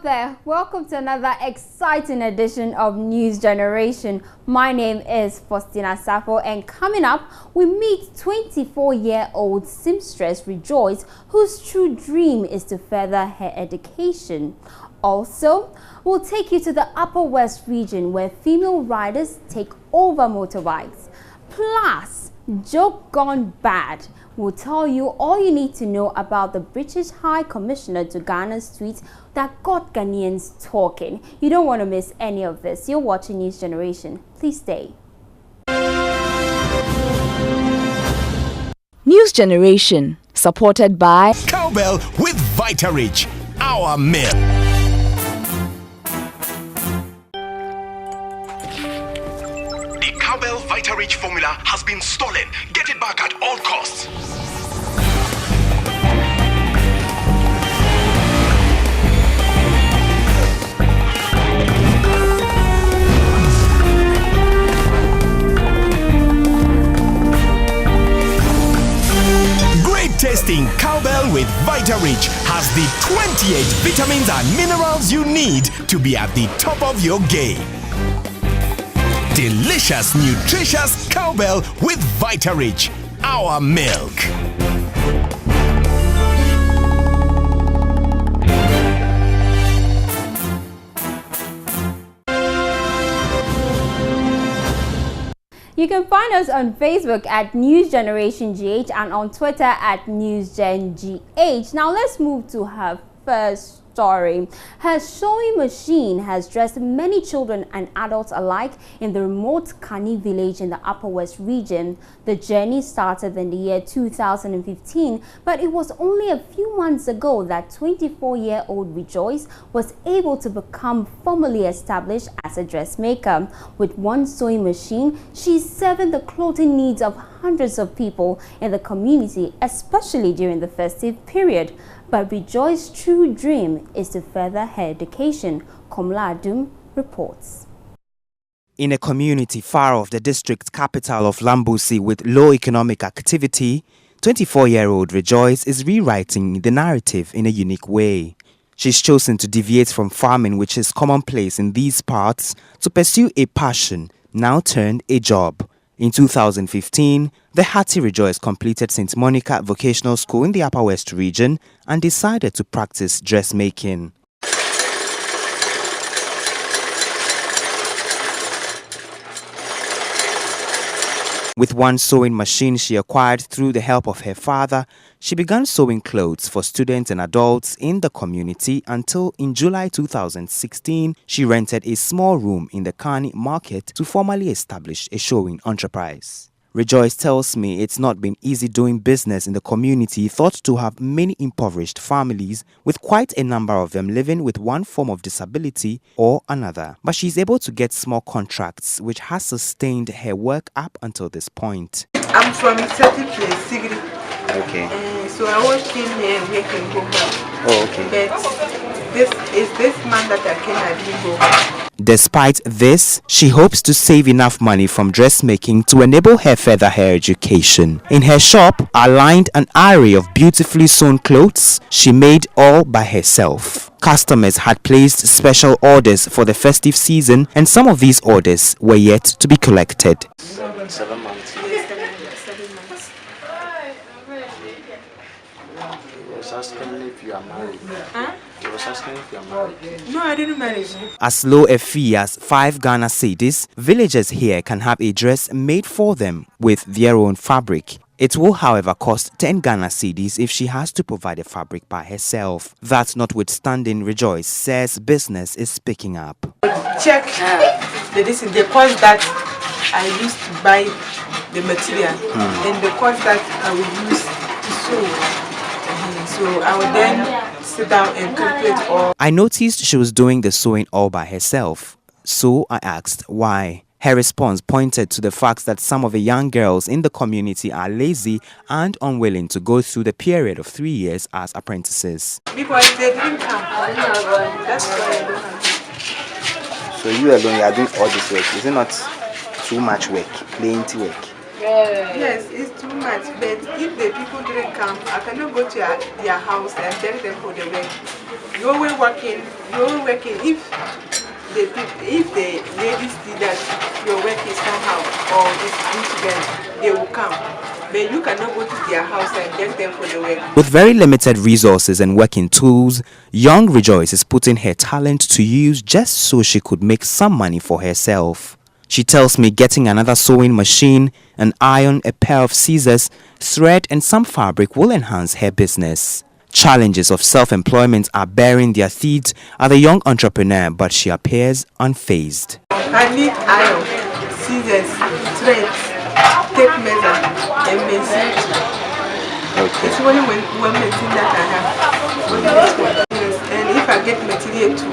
there, welcome to another exciting edition of News Generation. My name is Faustina Safo, and coming up, we meet 24-year-old seamstress Rejoice, whose true dream is to further her education. Also, we'll take you to the Upper West region where female riders take over motorbikes. Plus, joke gone bad. We'll tell you all you need to know about the British High Commissioner to Ghana's tweet that got Ghanaians talking. You don't want to miss any of this. You're watching News Generation. Please stay. News Generation, supported by Cowbell with Vitarich, our milk. The Cowbell Vitarich formula has been stolen. Get it back at all costs. Great tasting Cowbell with Vitarich has the 28 vitamins and minerals you need to be at the top of your game. Delicious, nutritious Cowbell with Vitarich, our milk. You can find us on Facebook at News Generation GH and on Twitter at NewsGenGH. Now let's move to her first story. Her sewing machine has dressed many children and adults alike in the remote Kani village in the Upper West region. The journey started in the year 2015, but it was only a few months ago that 24-year-old Rejoice was able to become formally established as a dressmaker. With one sewing machine, she's serving the clothing needs of hundreds of people in the community, especially during the festive period. But Rejoice's true dream is to further her education. Komla Adum reports. In a community far off the district capital of Lambusi with low economic activity, 24-year-old Rejoice is rewriting the narrative in a unique way. She's chosen to deviate from farming, which is commonplace in these parts, to pursue a passion, now turned a job. In 2015, the hearty Rejoice completed St. Monica Vocational School in the Upper West region and decided to practice dressmaking. With one sewing machine she acquired through the help of her father, she began sewing clothes for students and adults in the community until in July 2016, she rented a small room in the Kani market to formally establish a sewing enterprise. Rejoice tells me it's not been easy doing business in the community thought to have many impoverished families, with quite a number of them living with one form of disability or another. But she's able to get small contracts, which has sustained her work up until this point. I'm from certain place, Sigri. Okay. So I work in here and we can go home. Oh, okay. But this month that I cannot go home. Despite this, she hopes to save enough money from dressmaking to enable her further her education. In her shop are lined an array of beautifully sewn clothes she made all by herself. Customers had placed special orders for the festive season, and some of these orders were yet to be collected. 7 months. Yes, 7 months. I was asking if you are married. Huh? I was asking if you are married. No, I didn't marry. As low a fee as 5 Ghana cedis, villagers here can have a dress made for them with their own fabric. It will, however, cost 10 Ghana cedis if she has to provide the fabric by herself. That notwithstanding, Rejoice says business is picking up. Check the cost that I used to buy the material and the cost that I would use to sew. So I would then sit down and calculate all. I noticed she was doing the sewing all by herself, so I asked why. Her response pointed to the fact that some of the young girls in the community are lazy and unwilling to go through the period of 3 years as apprentices. Because they didn't come. That's why I don't have. So you alone, you are doing all this work. Is it not too much work, plenty work? Yes, it's too much. But if the people didn't come, I cannot go to their house and tell them for the work. You're always working. If the ladies see that your work is somehow or is good to them, they will come. But you cannot go to their house and tell them for the work. With very limited resources and working tools, young Rejoice is putting her talent to use just so she could make some money for herself. She tells me getting another sewing machine, an iron, a pair of scissors, thread and some fabric will enhance her business. Challenges of self-employment are bearing their teeth at the young entrepreneur, but she appears unfazed. I need iron, scissors, thread, tape measure, and machine. Okay. It's only one machine that I have. Yes, and if I get material too.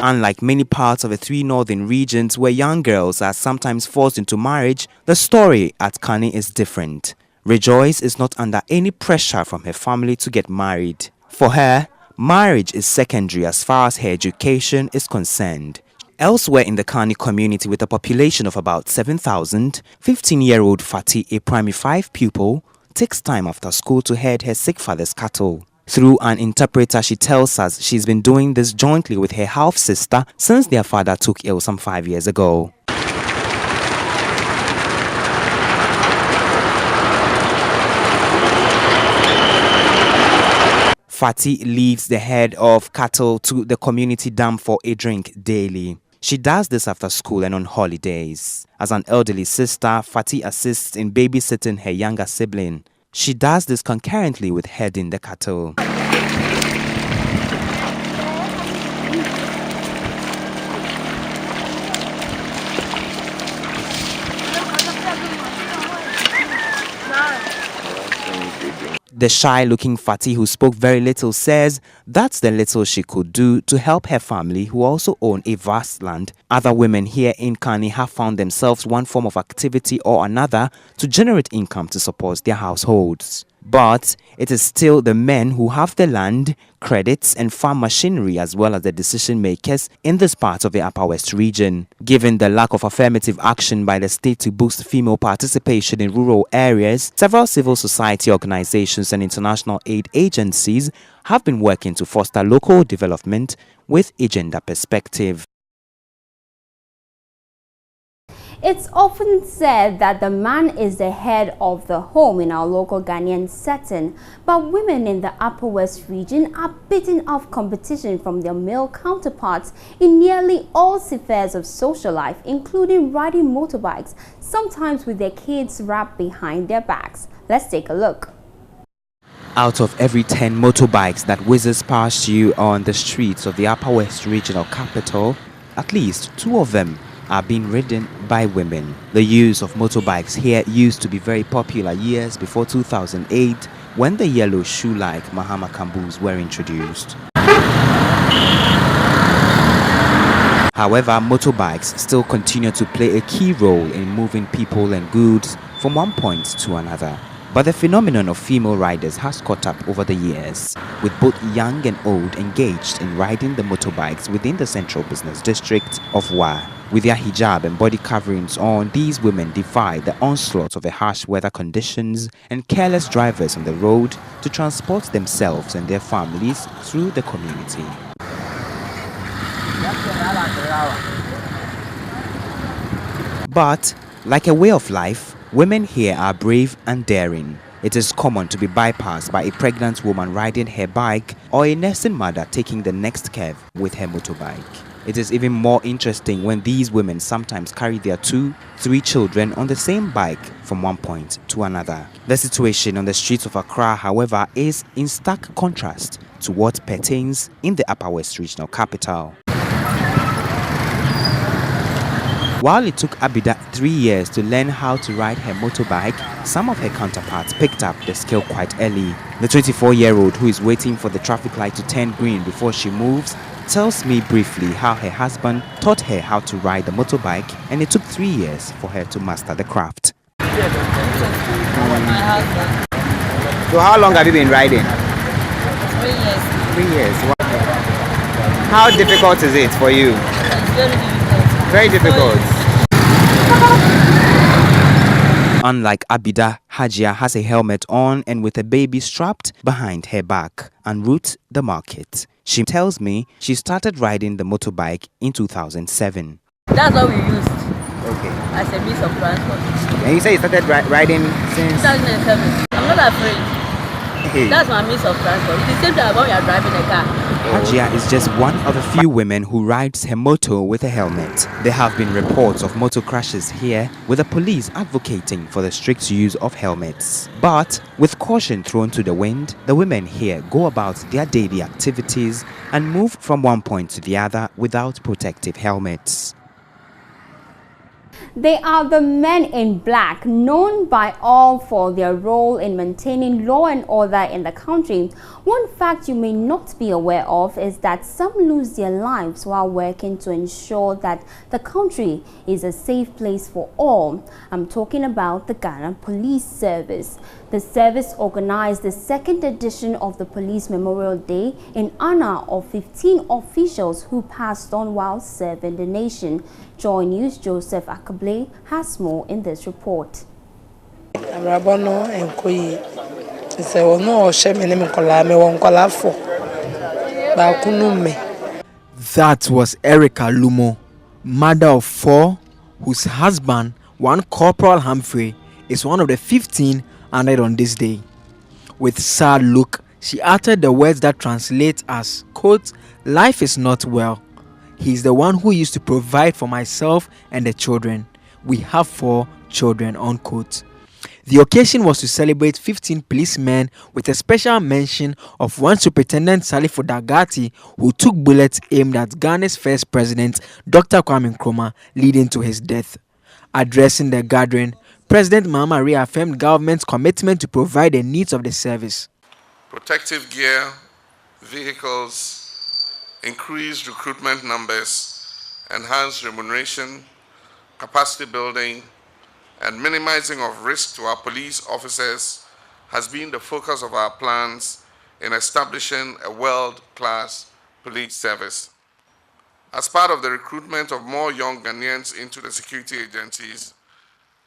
Unlike many parts of the three northern regions where young girls are sometimes forced into marriage, the story at Kani is different. Rejoice is not under any pressure from her family to get married. For her, marriage is secondary as far as her education is concerned. Elsewhere in the Kani community with a population of about 7,000, 15-year-old Fati, a primary 5 pupil, takes time after school to herd her sick father's cattle. Through an interpreter, she tells us she's been doing this jointly with her half-sister since their father took ill some 5 years ago. Fati leaves the herd of cattle to the community dam for a drink daily. She does this after school and on holidays. As an elderly sister, Fati assists in babysitting her younger sibling. She does this concurrently with herding the cattle. The shy-looking Fati, who spoke very little, says that's the little she could do to help her family, who also own a vast land. Other women here in Kani have found themselves one form of activity or another to generate income to support their households. But it is still the men who have the land, credits and farm machinery as well as the decision makers in this part of the Upper West region. Given the lack of affirmative action by the state to boost female participation in rural areas, several civil society organizations and international aid agencies have been working to foster local development with a gender perspective. It's often said that the man is the head of the home in our local Ghanaian setting, but women in the Upper West region are beating off competition from their male counterparts in nearly all spheres of social life, including riding motorbikes, sometimes with their kids wrapped behind their backs. Let's take a look. Out of every 10 motorbikes that whizzes past you on the streets of the Upper West regional capital, at least 2 of them are being ridden by women. The use of motorbikes here used to be very popular years before 2008 when the yellow shoe-like Mahama Kambus were introduced. However, motorbikes still continue to play a key role in moving people and goods from one point to another. But the phenomenon of female riders has caught up over the years, with both young and old engaged in riding the motorbikes within the central business district of Wa. With their hijab and body coverings on, these women defy the onslaught of the harsh weather conditions and careless drivers on the road to transport themselves and their families through the community. But, like a way of life, women here are brave and daring. It is common to be bypassed by a pregnant woman riding her bike or a nursing mother taking the next curve with her motorbike. It is even more interesting when these women sometimes carry their 2-3 children on the same bike from one point to another. The situation on the streets of Accra, however, is in stark contrast to what pertains in the Upper West regional capital. While it took Abida 3 years to learn how to ride her motorbike, some of her counterparts picked up the skill quite early. The 24-year-old, who is waiting for the traffic light to turn green before she moves, tells me briefly how her husband taught her how to ride the motorbike, and it took 3 years for her to master the craft. So how long have you been riding? 3 years. 3 years. Wow. How difficult is it for you? It's very difficult. Very difficult. Unlike Abida, Hajia has a helmet on and with a baby strapped behind her back en route the market. She tells me she started riding the motorbike in 2007. That's what we used Okay. as a means of transport. And you say you started riding since... 2007. I'm not afraid. Hey. That's my means of transport. It's the same time when we are driving a car. Hajia is just one of the few women who rides her motor with a helmet. There have been reports of motor crashes here, with the police advocating for the strict use of helmets. But with caution thrown to the wind, the women here go about their daily activities and move from one point to the other without protective helmets. They are the men in black, known by all for their role in maintaining law and order in the country. One fact you may not be aware of is that some lose their lives while working to ensure that the country is a safe place for all. I'm talking about the Ghana Police Service. The service organized the second edition of the Police Memorial Day in honor of 15 officials who passed on while serving the nation. Joy News' Joseph Akable has more in this report. That was Erica Lumo, mother of 4, whose husband, one Corporal Humphrey, is one of the 15 honored on this day. With sad look, she uttered the words that translate as, quote, "Life is not well. He's the one who used to provide for myself and the children. We have 4 children," unquote. The occasion was to celebrate 15 policemen with a special mention of one Superintendent Salifo Dagati, who took bullets aimed at Ghana's first president, Dr. Kwame Nkrumah, leading to his death. Addressing the gathering, President Mahama reaffirmed government's commitment to provide the needs of the service. Protective gear, vehicles, increased recruitment numbers, enhanced remuneration, capacity building, and minimizing of risk to our police officers has been the focus of our plans in establishing a world-class police service. As part of the recruitment of more young Ghanaians into the security agencies,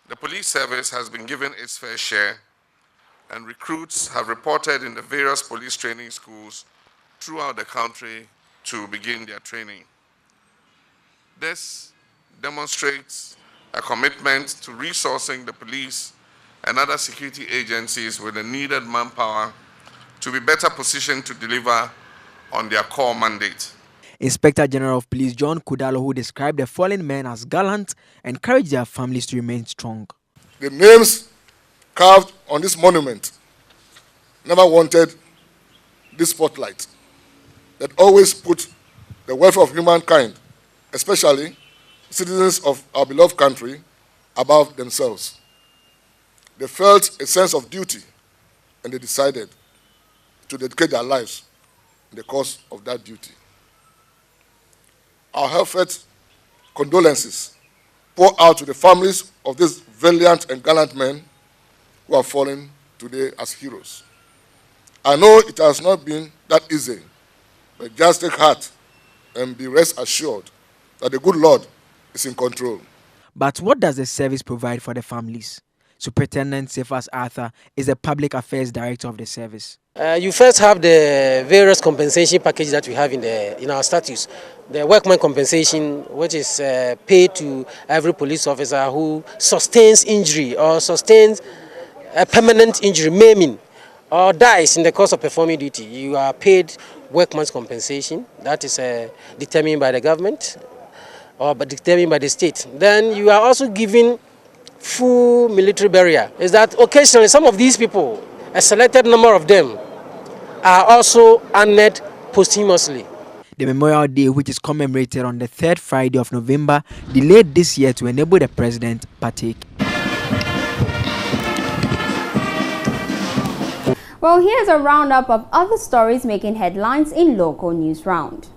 the police service has been given its fair share, and recruits have reported in the various police training schools throughout the country to begin their training. This demonstrates a commitment to resourcing the police and other security agencies with the needed manpower to be better positioned to deliver on their core mandate. Inspector General of Police John Kudalo, who described the fallen men as gallant, encouraged their families to remain strong. The names carved on this monument never wanted this spotlight that always put the welfare of humankind, especially citizens of our beloved country, above themselves. They felt a sense of duty, and they decided to dedicate their lives in the cause of that duty. Our heartfelt condolences pour out to the families of these valiant and gallant men who have fallen today as heroes. I know it has not been that easy, but just take heart and be rest assured that the good Lord is in control. But what does the service provide for the families? Superintendent Cephas Arthur is the Public Affairs Director of the service. You first have the various compensation packages that we have in our statutes. The workman compensation, which is paid to every police officer who sustains injury or sustains a permanent injury, maiming, or dies in the course of performing duty. You are paid workman's compensation. That is determined by the government or determined by the state. Then you are also given full military burial. Is that occasionally some of these people, a selected number of them, are also honored posthumously. The Memorial Day, which is commemorated on the 3rd Friday of November, delayed this year to enable the president partake. Well, here's a roundup of other stories making headlines in local news round.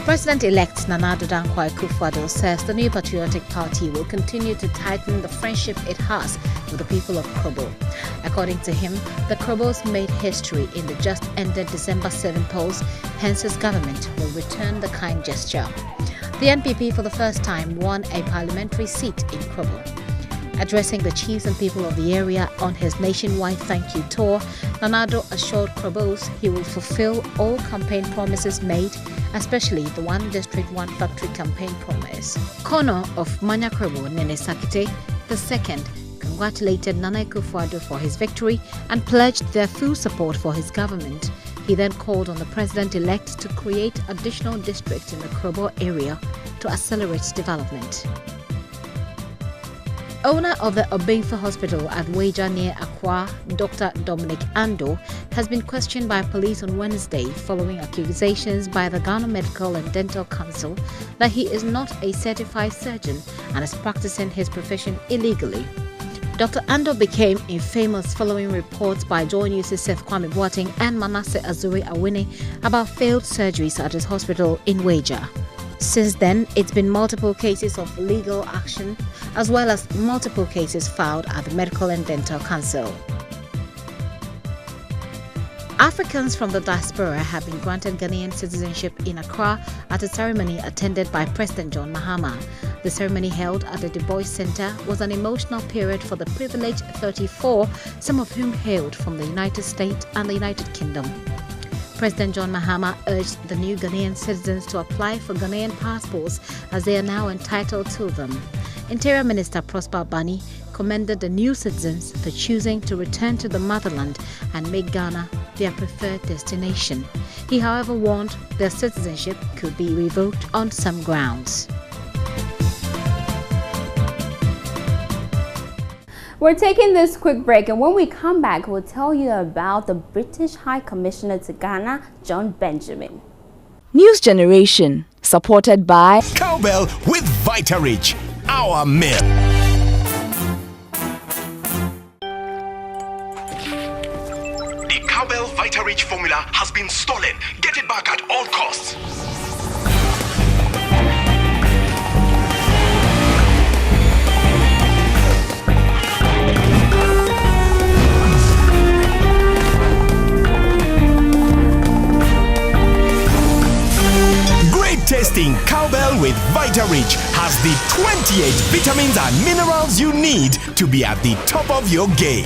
President-elect Nana Addo Dankwa Akufo-Addo says the New Patriotic Party will continue to tighten the friendship it has with the people of Krobo. According to him, the Krobos made history in the just-ended December 7 polls, hence his government will return the kind gesture. The NPP for the first time won a parliamentary seat in Krobo. Addressing the chiefs and people of the area on his nationwide thank you tour, Nana Addo assured Krobos he will fulfill all campaign promises made, especially the One District, One Factory campaign promise. Kono of Manya Krobo, Nene Sakite II, congratulated Nana Akufo-Addo for his victory and pledged their full support for his government. He then called on the president-elect to create additional districts in the Krobo area to accelerate development. Owner of the Obenfa Hospital at Weija near Akwa, Dr. Dominic Ando, has been questioned by police on Wednesday following accusations by the Ghana Medical and Dental Council that he is not a certified surgeon and is practicing his profession illegally. Dr. Ando became infamous following reports by Joy News' Seth Kwame Boateng and Manasseh Azuri Awini about failed surgeries at his hospital in Weija. Since then, it's been multiple cases of legal action as well as multiple cases filed at the Medical and Dental Council. Africans from the diaspora have been granted Ghanaian citizenship in Accra at a ceremony attended by President John Mahama. The ceremony held at the Du Bois Center was an emotional period for the privileged 34, some of whom hailed from the United States and the United Kingdom. President John Mahama urged the new Ghanaian citizens to apply for Ghanaian passports as they are now entitled to them. Interior Minister Prosper Bani commended the new citizens for choosing to return to the motherland and make Ghana their preferred destination. He, however, warned their citizenship could be revoked on some grounds. We're taking this quick break, and when we come back, we'll tell you about the British High Commissioner to Ghana, John Benjamin. News Generation, supported by Cowbell with Vitarich, our milk. The Cowbell Vitarich formula has been stolen. Get it back at all costs. Tasting Cowbell with Vitarich has the 28 vitamins and minerals you need to be at the top of your game.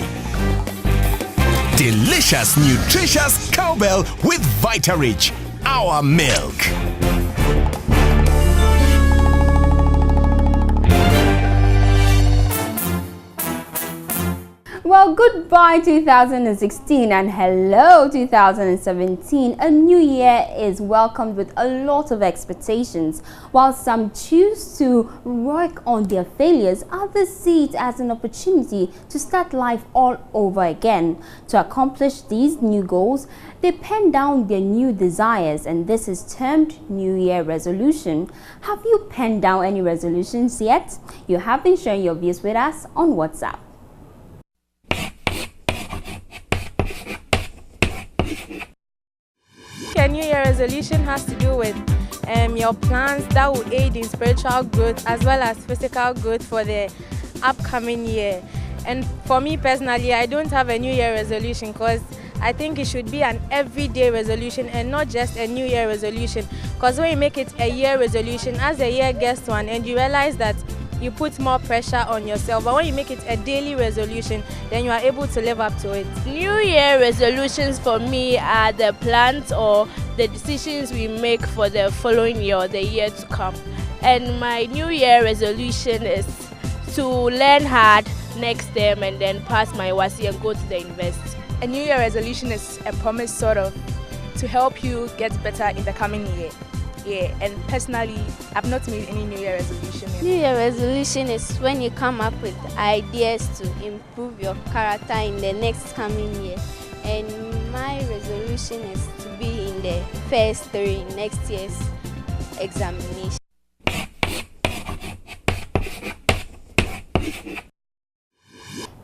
Delicious, nutritious Cowbell with Vitarich, our milk. Well, goodbye 2016 and hello 2017. A new year is welcomed with a lot of expectations. While some choose to work on their failures, others see it as an opportunity to start life all over again. To accomplish these new goals, they pen down their new desires, and this is termed New Year resolution. Have you penned down any resolutions yet? You have been sharing your views with us on WhatsApp. A New Year resolution has to do with your plans that will aid in spiritual growth as well as physical growth for the upcoming year. And for me personally, I don't have a New Year resolution because I think it should be an everyday resolution and not just a New Year resolution. Because when you make it a year resolution, as the year gets to an end, you realize that you put more pressure on yourself. But when you make it a daily resolution, then you are able to live up to it. New Year resolutions for me are the plans or the decisions we make for the following year or the year to come. And my New Year resolution is to learn hard next term and then pass my WASSCE and go to the university. A New Year resolution is a promise sort of to help you get better in the coming year. Yeah, and personally, I've not made any New Year resolution yet. New Year resolution is when you come up with ideas to improve your character in the next coming year. And my resolution is to be in the first 3 next year's examination.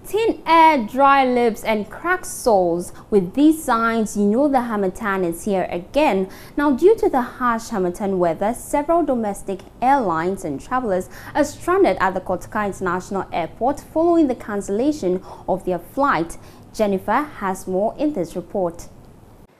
Thin air, dry lips and cracked soles. With these signs, you know the Harmattan is here again. Now, due to the harsh Harmattan weather, several domestic airlines and travelers are stranded at the Kotoka International Airport following the cancellation of their flight. Jennifer has more in this report.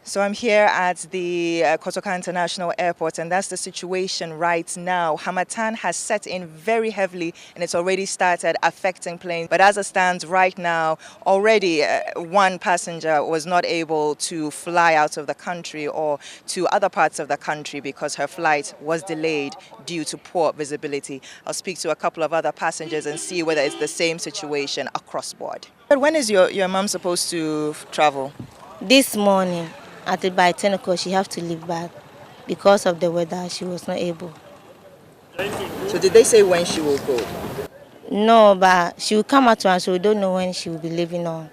So I'm here at the Kotoka International Airport, and that's the situation right now. Harmattan has set in very heavily, and it's already started affecting planes. But as it stands right now, already one passenger was not able to fly out of the country or to other parts of the country because her flight was delayed due to poor visibility. I'll speak to a couple of other passengers and see whether it's the same situation across board. But when is your mom supposed to travel? This morning. By 10 o'clock, she have to leave back because of the weather. She was not able. So did they say when she will go? No, but she will come out to us. So we don't know when she will be leaving on.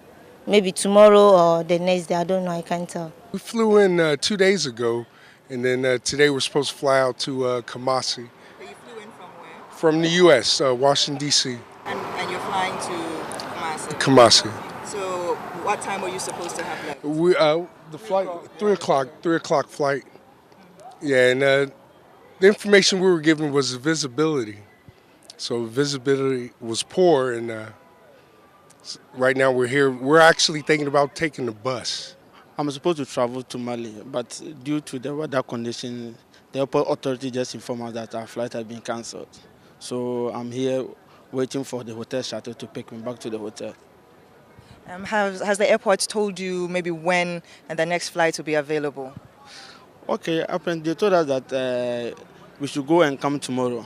Maybe tomorrow or the next day. I don't know. I can't tell. We flew in 2 days ago, and then today we're supposed to fly out to Kumasi. You flew in from where? From the U.S., Washington, D.C. And you're flying to Kumasi? Kumasi. So what time were you supposed to have left? The flight, 3 o'clock flight. Yeah, and the information we were given was visibility. So visibility was poor, and right now we're here. We're actually thinking about taking the bus. I'm supposed to travel to Mali, but due to the weather condition, the airport authority just informed us that our flight had been cancelled. So I'm here waiting for the hotel shuttle to pick me back to the hotel. Has the airport told you maybe when the next flight will be available? Okay, they told us that we should go and come tomorrow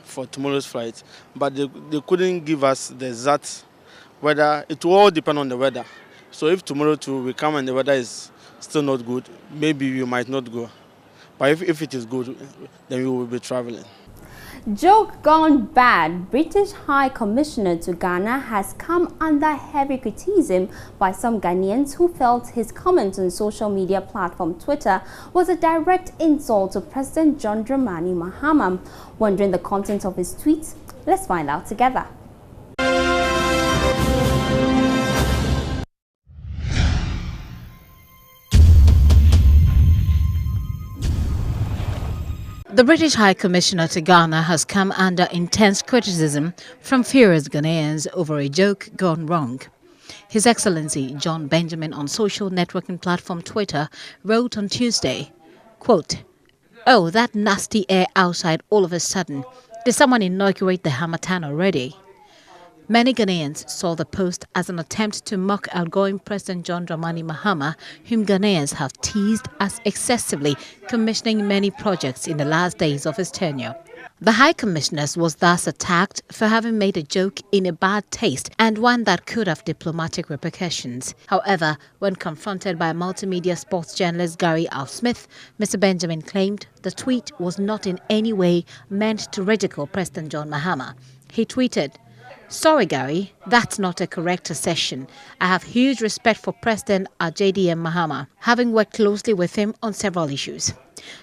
for tomorrow's flight, but they couldn't give us the exact weather. It will all depend on the weather. So if tomorrow too we come and the weather is still not good, maybe we might not go. But if it is good, then we will be traveling. Joke gone bad. British High Commissioner to Ghana has come under heavy criticism by some Ghanaians who felt his comments on social media platform Twitter was a direct insult to President John Dramani Mahama. Wondering the content of his tweets? Let's find out together. The British High Commissioner to Ghana has come under intense criticism from furious Ghanaians over a joke gone wrong. His Excellency John Benjamin on social networking platform Twitter wrote on Tuesday, quote, "Oh, that nasty air outside all of a sudden. Did someone inaugurate the Harmattan already?" Many Ghanaians saw the post as an attempt to mock outgoing President John Dramani Mahama, whom Ghanaians have teased as excessively commissioning many projects in the last days of his tenure. The High Commissioner was thus attacked for having made a joke in a bad taste and one that could have diplomatic repercussions. However, when confronted by multimedia sports journalist Gary Al-Smith, Mr. Benjamin claimed the tweet was not in any way meant to ridicule President John Mahama. He tweeted, "Sorry, Gary, that's not a correct assertion. I have huge respect for President JDM Mahama, having worked closely with him on several issues."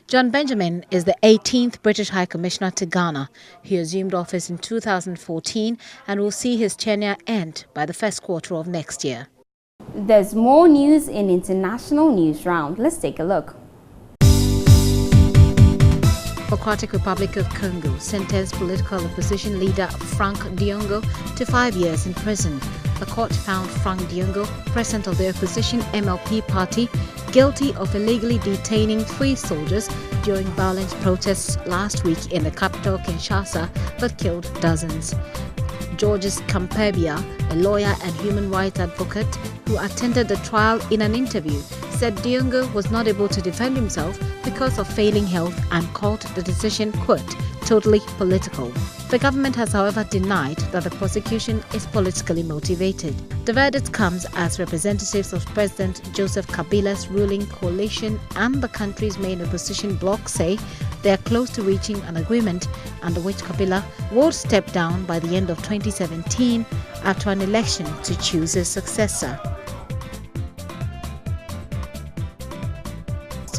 John Benjamin is the 18th British High Commissioner to Ghana. He assumed office in 2014 and will see his tenure end by the first quarter of next year. There's more news in International News Round. Let's take a look. Democratic Republic of Congo sentenced political opposition leader Frank Diongo to 5 years in prison. The court found Frank Diongo, president of the opposition MLP party, guilty of illegally detaining 3 soldiers during violent protests last week in the capital Kinshasa that killed dozens. Georges Campebia, a lawyer and human rights advocate who attended the trial, in an interview said Diongo was not able to defend himself because of failing health and called the decision, quote, totally political. The government has, however, denied that the prosecution is politically motivated. The verdict comes as representatives of President Joseph Kabila's ruling coalition and the country's main opposition bloc say they are close to reaching an agreement under which Kabila would step down by the end of 2017 after an election to choose a successor.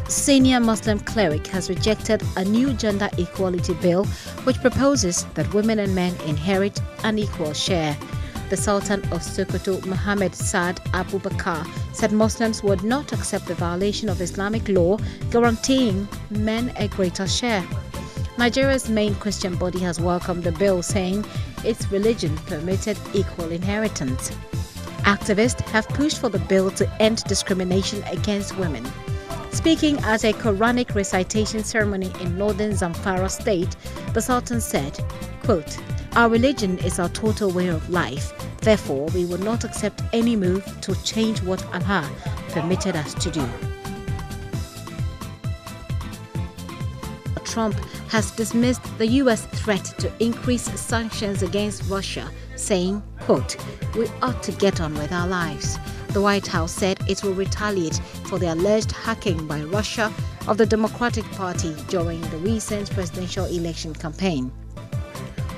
Senior Muslim cleric has rejected a new gender equality bill which proposes that women and men inherit an equal share. The Sultan of Sokoto, Mohammed Saad Abu Bakr, said Muslims would not accept the violation of Islamic law guaranteeing men a greater share. Nigeria's main Christian body has welcomed the bill, saying its religion permitted equal inheritance. Activists have pushed for the bill to end discrimination against women. Speaking at a Quranic recitation ceremony in northern Zamfara state, the Sultan said, quote, "Our religion is our total way of life. Therefore, we will not accept any move to change what Allah permitted us to do." Trump has dismissed the U.S. threat to increase sanctions against Russia, saying, quote, "We ought to get on with our lives." The White House said it will retaliate for the alleged hacking by Russia of the Democratic Party during the recent presidential election campaign.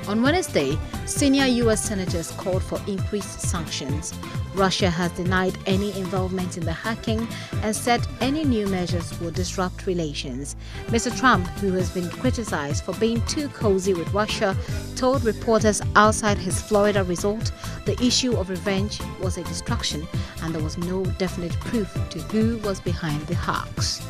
On Wednesday, senior U.S. senators called for increased sanctions. Russia has denied any involvement in the hacking and said any new measures will disrupt relations. Mr. Trump, who has been criticized for being too cozy with Russia, told reporters outside his Florida resort the issue of revenge was a distraction and there was no definite proof to who was behind the hacks.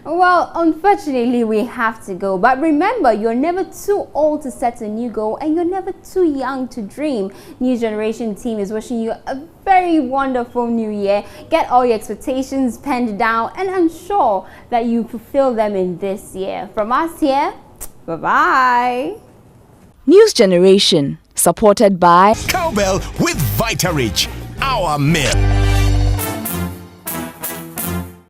Well, unfortunately, we have to go. But remember, you're never too old to set a new goal and you're never too young to dream. News Generation team is wishing you a very wonderful new year. Get all your expectations penned down and ensure that you fulfill them in this year. From us here, bye-bye. News Generation, supported by Cowbell with Vitarich, our milk.